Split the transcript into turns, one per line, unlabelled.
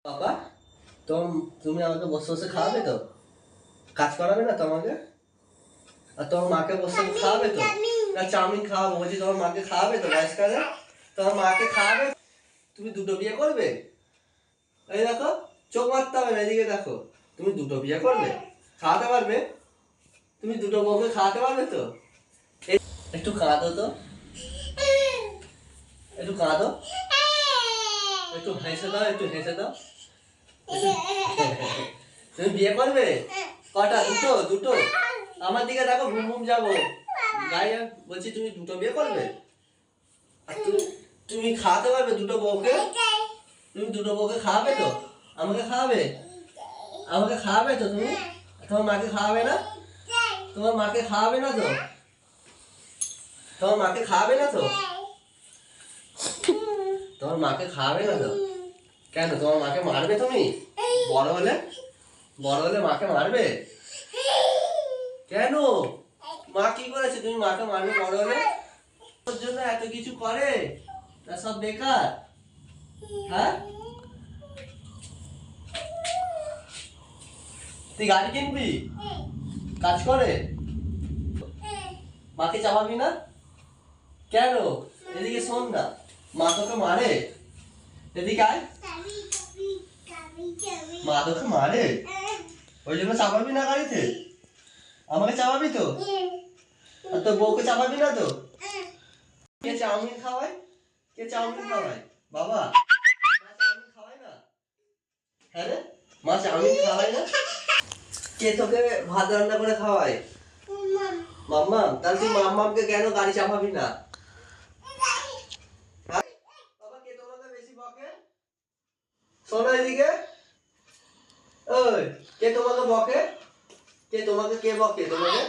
বাবা, তুমি আমাকে বসে বসে খাওয়াবে তো? কাজ করাবে না তো আমাকে? আর তোমার মাকে বসে বসে খাওয়াবে তো? না চাউমিন খাওয়াবো বলছি, তোমার মাকে খাওয়াবে তো রাইসকারে? তোমার মাকে খাওয়াবে? তুমি দুটো বিয়ে করবে? এই দেখো, চোখ মারতে হবে না, এদিকে দেখো। তুমি দুটো বিয়ে করবে? খাওয়াতে পারবে? তুমি দুটো বউকে খাওয়াতে পারবে তো? একটু কাঁদো তো, একটু কাঁদো, একটু হেসে দাও, একটু হেসে দাও। তুমি বিয়ে করবে? কটা? দুটো? দুটো? আমার দিকে দেখো, ঘুম ঘুম যাবো গায়ে। বলছি তুমি দুটো বিয়ে করবে? আর তুমি খাওয়াতে পারবে দুটো বউকে? তুমি দুটো বউকে খাওয়াবে তো? আমাকে খাওয়াবে? আমাকে খাওয়াবে তো তুমি? তোমার মাকে খাওয়াবে না? তোমার মাকে খাওয়াবে না তো? তোমার মাকে খাওয়াবে না তো? তোমার মাকে খাওয়াবে না তো? কেন, তোমার মাকে মারবে তুমি? বড় হলে, বড় হলে মাকে মারবে? কেন? মা কি করেছে তুমি মাকে মারবে বড় হলে? তোর জন্য এত কিছু করে, তা সব বেকার? হ্যাঁ, তুই গাড়ি কিনবি? কাজ করে? মাকে চাপাবি না? কেন? এদিকে শোন না, মা তোকে মারে? এদিকে আয়। মা তোকে মারে, ওই জন্য চাপাবি না গাড়িতে? আমাকে চাপাবি তো? আর তোর বউকে চাপাবি না তো? কে চাউমিন খাওয়ায়? কে চাউমিন খাওয়ায়? বাবা, মা চাউমিন খাওয়ায় না? হ্যাঁ রে, মা চাউমিন খাওয়ায় না? কে তোকে ভাত রান্না করে খাওয়ায়? মাম্মা, তাহলে তুই মাম্মাকে কেন গাড়ি চাপাবি না? হ্যাঁ? বাবা, কে তোমাকে বেশি বকে? শোনো এদিকে, ওই, কে তোমাকে বকে? কে বকে তোমাকে?